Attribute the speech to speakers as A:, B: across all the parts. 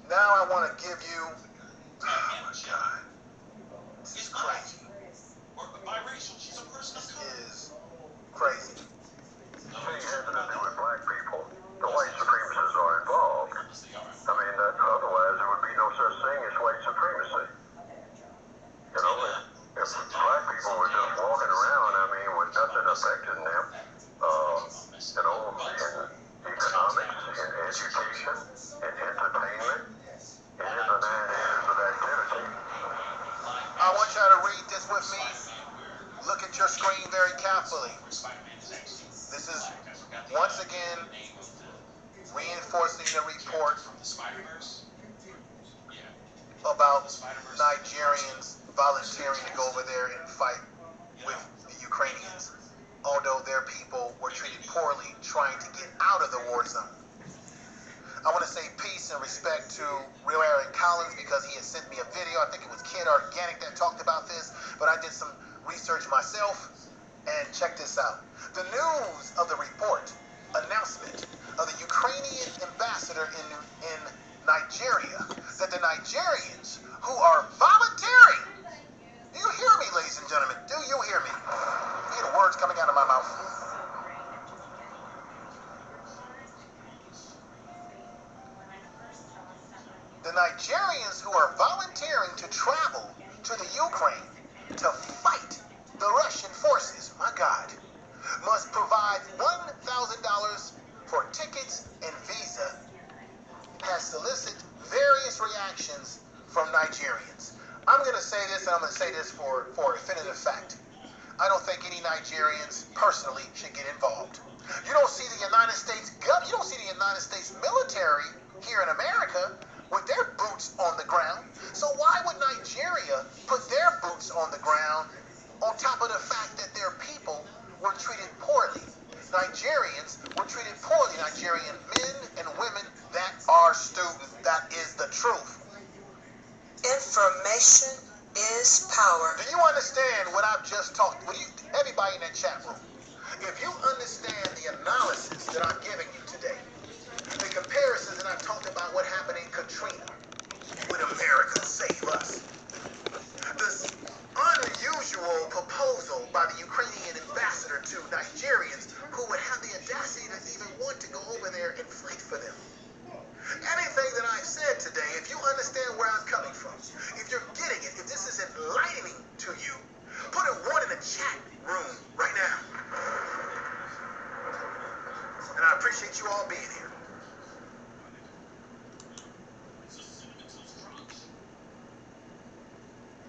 A: Now I want to give you. Oh my God. This is crazy.
B: Or biracial. She's a person of color.
A: This is crazy.
C: See, it has to do with black people. The white supremacists are involved. I mean, otherwise there would be no such thing as white supremacy. You know, if black people were just walking around, I mean, with nothing affecting them, you know, in economics, in education, in entertainment, in the 9 areas of activity.
A: I want y'all to read this with me. Look at your screen very carefully. This is, once again, reinforcing the report about Nigerians volunteering to go over there and fight with the Ukrainians, although their people were treated poorly trying to get out of the war zone. I want to say peace and respect to Real Aaron Collins because he had sent me a video. I think it was Kid Organic that talked about this, but I did some research myself, and check this out. The news of the report, announcement of the Ukrainian ambassador in Nigeria, that the Nigerians who are volunteering, do you hear me, ladies and gentlemen? Do you hear me? You hear the words coming out of my mouth? The Nigerians who are volunteering to travel to the Ukraine to fight the Russian forces, my God, must provide $1,000 for tickets and visa, has solicited various reactions from Nigerians. I'm going to say this, and I'm going to say this for a definitive fact. I don't think any Nigerians personally should get involved. You don't see the United States you don't see the United States military here in America with their boots on the ground. So why would Nigeria put their boots on the ground on top of the fact that their people were treated poorly? Nigerians were treated poorly. Nigerian men and women that are students. That is the truth.
D: Information is power.
A: Do you understand what I've just talked? Everybody in that chat room, if you understand the analysis that I'm giving you today, the comparisons that I've talked about what happened in Katrina, with America Save Us, this unusual proposal by the Ukrainian ambassador to Nigerians who would have the audacity to even want to go over there and fight for them. Anything that I've said today, if you understand where I'm coming from, if you're getting it, if this is enlightening to you, put a 1 in the chat room right now. And I appreciate you all being here.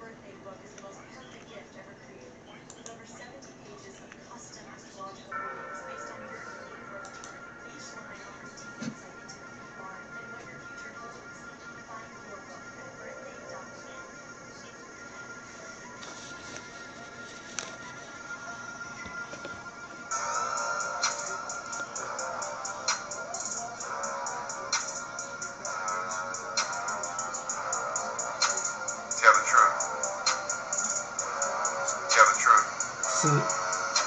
E: Birthday book is the most perfect gift ever created, with over 70 pages of custom astrological readings based on your unique birth chart. Each line offers deep insight into who you are and what your future holds. Find your book at birthday.com.
C: Tell the truth. Tell the truth.
F: See,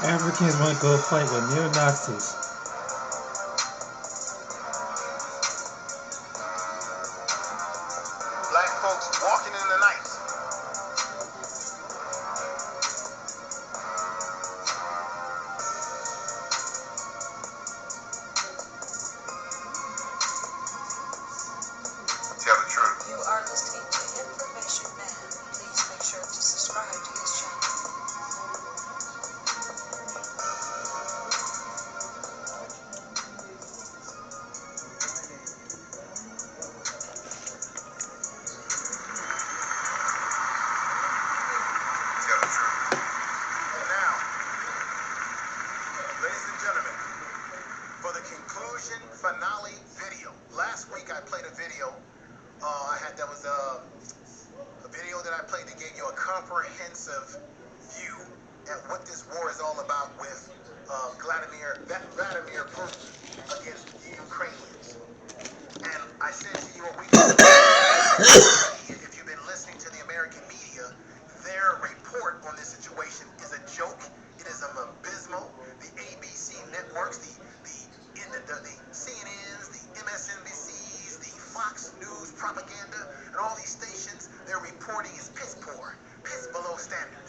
F: Africans want to go fight with neo-Nazis.
A: Black folks walking in the night.
C: Tell the truth.
D: You are listening to Information Man. Please make sure to subscribe to his channel.
C: Tell the truth.
A: And now, ladies and gentlemen, for the conclusion finale video. Last week I played a video. There was a video that I played that gave you a comprehensive view at what this war is all about with Vladimir Putin against the Ukrainians. And I said to you a week ago, if you've been listening to the American media, their report on this situation is a joke. It is abysmal. The ABC networks, the CNNs, the MSNBCs, the Fox Fox News propaganda, and all these stations, their reporting is piss poor, piss below standard.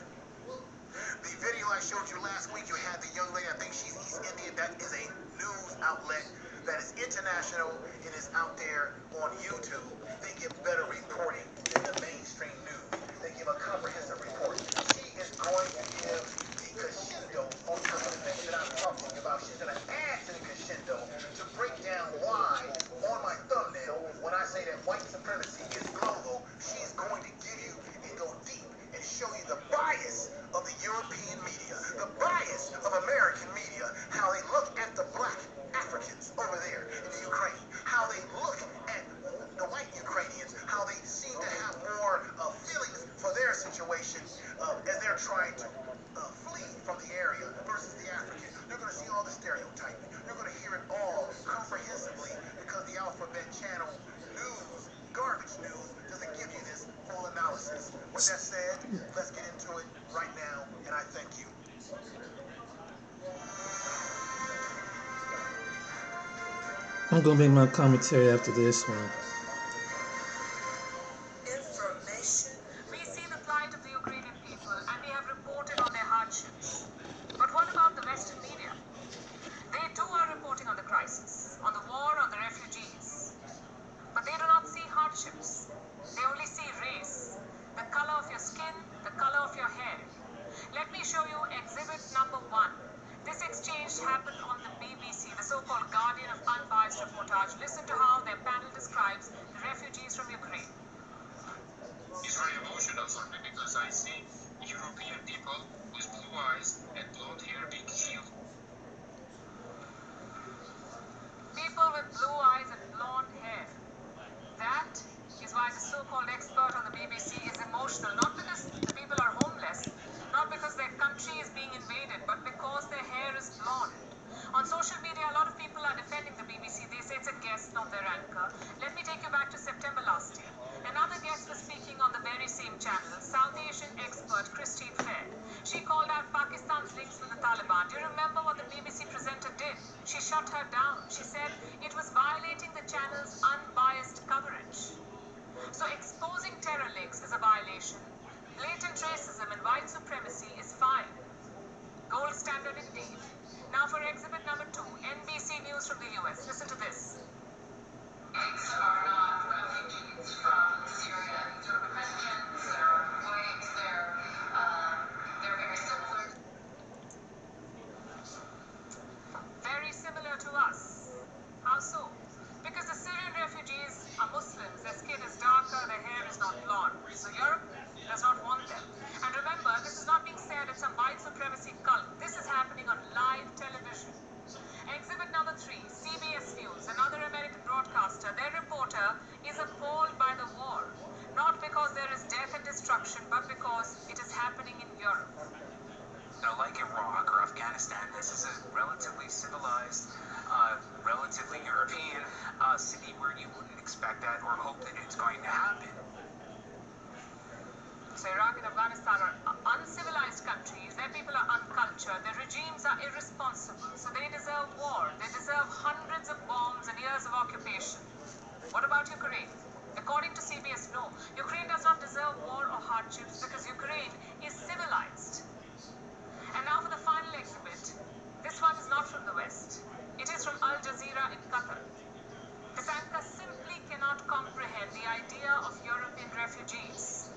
A: The video I showed you last week, you had the young lady, I think she's East Indian, that is a news outlet that is international and is out there on YouTube. They give better reporting than the mainstream news. They give a comprehensive report. She is going to give the crescendo on top of the things that I'm talking about. She's going to add to the crescendo to break down why on my thumbnail, when I say that white supremacy is global, she's going to give you and go deep and show you the bias of the European media, the bias of American media, how they look at the black Africans over there in the Ukraine, how they look at the white Ukrainians, how they seem to have more feelings for their situation as they're trying to flee from the area versus the African. They're going to see all the stereotyping. They're going to hear it all comprehensively because the Alphabet Channel news, garbage news, doesn't give you this full analysis. With that said, let's get into it right now, and I thank you.
F: I'm gonna make my commentary after this one.
D: Information.
G: We see the plight of the Ukrainian people and we have reported on their hardships. But what about the Western media? They too are reporting on the crisis, on the war, on the refugees. But they do not see hardships. They only see race, the color of your skin, the color of your hair. Let me show you exhibit number 1. This exchange happened on the BBC, the so-called Guardian of Unbiased Reportage. Listen to how their panel describes the refugees from Ukraine.
H: It's very emotional for me because I see European people with blue eyes and blonde hair being killed.
G: People with blue eyes and blonde hair. That is why the so-called expert on the BBC is emotional, not because the people are homeless, not because their country is being invaded, but because their hair is blonde. On social media, a lot of people are defending the BBC. They say it's a guest, not their anchor. Let me take you back to September last year. Another guest was speaking on the very same channel, South Asian expert Christine Fair. She called out Pakistan's links with the Taliban. Do you remember what the BBC presenter did? She shut her down. She said it was violating the channel's unbiased coverage. So exposing terror links is a violation. Blatant racism and white supremacy is fine. Gold standard indeed. Now for exhibit number 2, NBC News from the US. Listen to this.
I: These are not refugees from Syria. These are Christians, they're white, they're very similar.
G: Very similar to us. How so? Because the Syrian refugees are Muslims, their skin is darker, their hair is not blonde. So Europe does not want them. And remember, this is not being said at some white supremacy cult. This is happening on live television. Exhibit number 3, CBS News, another American broadcaster. Their reporter is appalled by the war. Not because there is death and destruction, but because it is happening in Europe.
H: Like Iraq or Afghanistan, this is a relatively civilized, relatively European city where you wouldn't expect that or hope that it's going to happen.
G: So Iraq and Afghanistan are uncivilized countries. Their people are uncultured. Their regimes are irresponsible. So they deserve war. They deserve hundreds of bombs and years of occupation. What about Ukraine? According to CBS, no. Ukraine does not deserve war or hardships because Ukraine is civilized. And now for the final exhibit. This one is not from the West. It is from Al Jazeera in Qatar. This anchor simply cannot comprehend the idea of European refugees.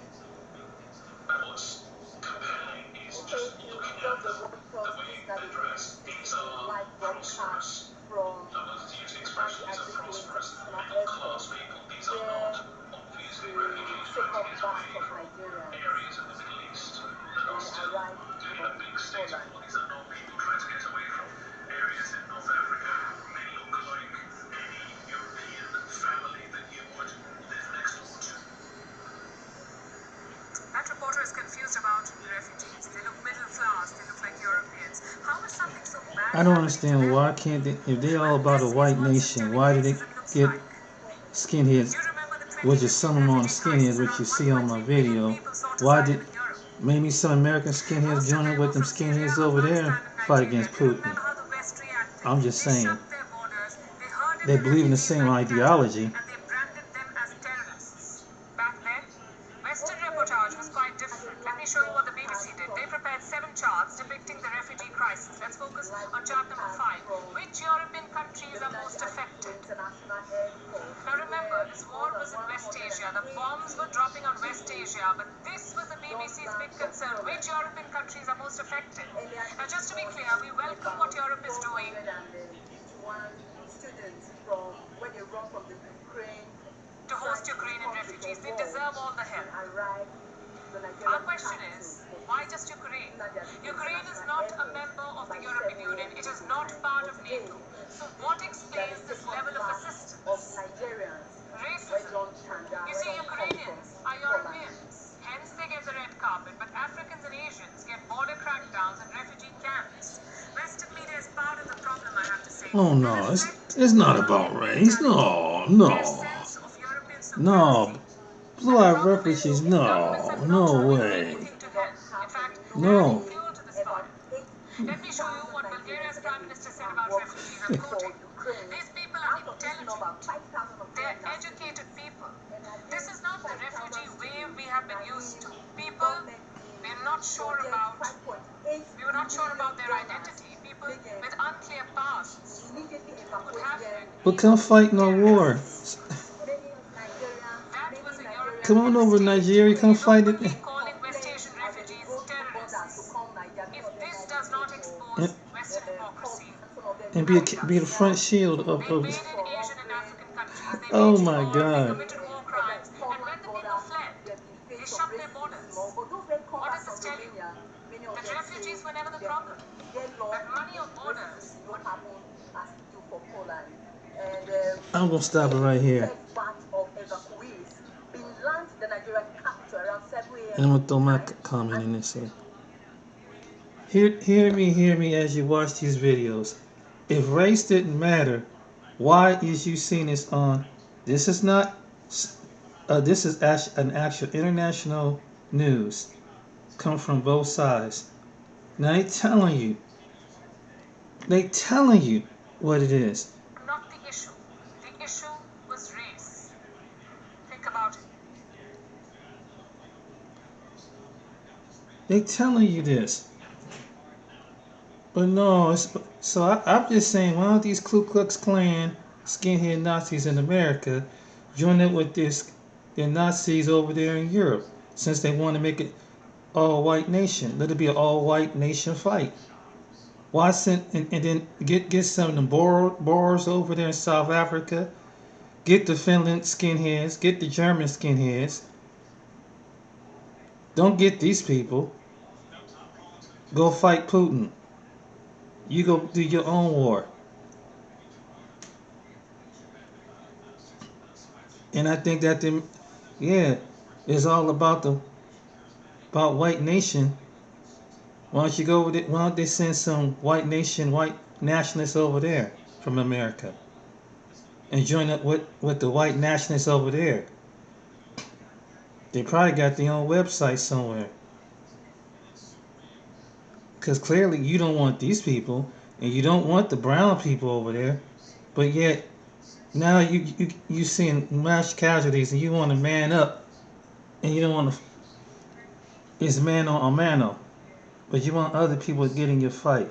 B: What's compelling is just looking at the way they're dressed. These are prosperous. I was to use the expression, these are prosperous, middle-class people. These are not obviously refugees trying to get away from areas in the Middle East that are still doing a big state of war. These are not people trying to get away from areas in North Africa who may look like any European family that you would live next door to.
G: That reporter is confused about the refugees. They look middle class, they look like Europeans. How is something so bad?
F: I don't understand why can't they, if they're all about a white nation, why did they get skinheads, which is some among skinheads which you see on my video? Why did maybe some American skinheads join in with them skinheads over there and fight against Putin? I'm just saying, they believe in the same ideology.
G: focus on chart number 5. Which European countries are most affected? Now remember, this war was in West Asia. The bombs were dropping on West Asia, but this was the BBC's big concern. Which European countries are most affected? Now just to be clear, we welcome what Europe is doing.
B: Students from when they run from the Ukraine
G: To host Ukrainian refugees. They deserve all the help.
B: arrive to the
G: Our
B: Nigerian
G: question is, why just Ukraine? Ukraine is not a member of the European Union. It is not part of NATO. So what explains this level of assistance?
B: of Nigerians.
G: Racism. You see, Ukrainians are Europeans. Hence they get the red carpet. But Africans and Asians get border crackdowns and refugee camps. Western media is part of the problem, I have to say.
F: Oh no, it's not about race. No, no,
G: Their sense of European
F: no.
G: supremacy.
F: Blue-eyed refugees. No, no way. No.
G: Let me show you what Bulgaria's Prime Minister said about refugees. I'm quoting. These people are intelligent. They're educated people. This is not the refugee wave we have been used to. People we're not sure about. We were not sure about their identity. People with unclear pasts would have been.
F: But come fight no war.
G: That was a European.
F: Come on over, Nigeria. Come fight it.
G: Keep calling West Asian refugees terrorists. If this does not expose Western hypocrisy,
F: And be the front shield of.
G: they invaded Asian and African countries. They
F: Oh
G: waged
F: my
G: war,
F: God.
G: They committed war crimes, and when the people fled, they shut their borders. What does this tell you? That refugees were never the problem. That running of borders would happen.
F: I'm gonna stop it right here. And I'm gonna throw my comment in this. Hear me as you watch these videos. If race didn't matter, why is you seeing this on? This is not. This is an actual international news. Come from both sides. Now they telling you. They telling you what it is.
G: Not the issue. The issue was race. Think about it.
F: They telling you this. But no, I'm just saying, why don't these Ku Klux Klan skinhead Nazis in America join up with the Nazis over there in Europe, since they want to make it all-white nation? Let it be an all-white nation fight. Why send and then get some of the Boers over there in South Africa, get the Finland skinheads, get the German skinheads. Don't get these people. Go fight Putin. You go do your own war. And I think that it's all about white nation. Why don't you go with it? Why don't they send some white nationalists over there from America and join up with the white nationalists over there? They probably got their own website somewhere. Because clearly you don't want these people, and you don't want the brown people over there, but yet now you seeing mass casualties, and you want to man up, and you don't want to. It's mano a mano, but you want other people to get in your fight.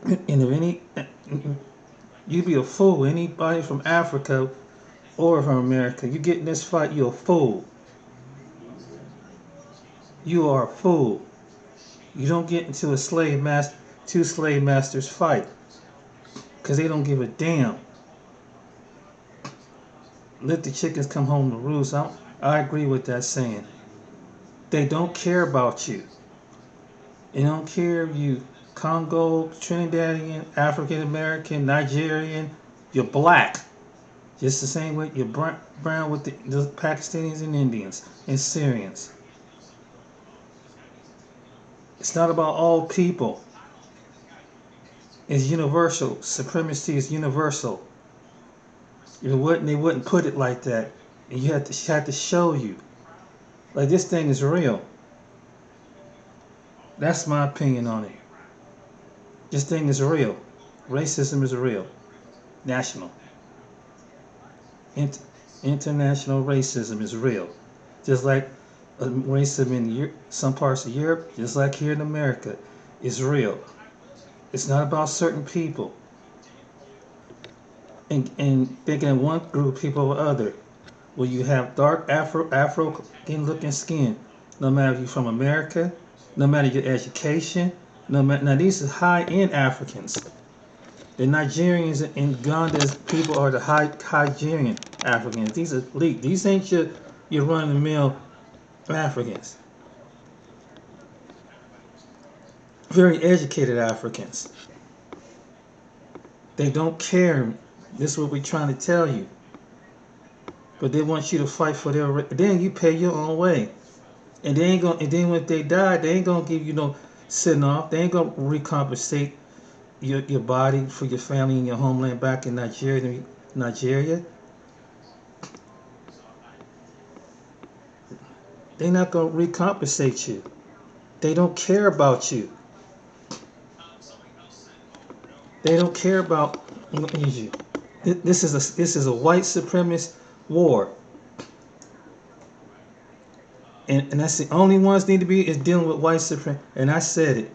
F: And if you be a fool. Anybody from Africa or from America, you get in this fight, you're a fool. You are a fool. You don't get into two slave masters fight, because they don't give a damn. Let the chickens come home to roost. I agree with that saying. They don't care about you. They don't care if you Congo, Trinidadian, African American, Nigerian, you're black. Just the same way you're brown with the Pakistanis and Indians and Syrians. It's not about all people. It's universal. Supremacy is universal. They wouldn't put it like that. And you had to show you. Like, this thing is real. That's my opinion on it. This thing is real. Racism is real. National. International racism is real. Just like racism in some parts of Europe, just like here in America, is real. It's not about certain people and thinking of one group of people or other. Where you have dark Afro looking skin, no matter if you're from America, no matter your education, no matter, now these are high-end Africans. The Nigerians and Uganda's people are the Nigerian Africans. These are elite. These ain't your run-of-the-mill Africans. Very educated Africans. They don't care. This is what we're trying to tell you. But they want you to fight for their. Then you pay your own way, and they ain't gonna. And then when they die, they ain't gonna give you no sitting off. They ain't gonna recompensate your body for your family and your homeland back in Nigeria. They're not gonna recompensate you. They don't care about you. They don't care about you. This is a white supremacist war, and that's the only ones need to be is dealing with white supremacy. And I said it.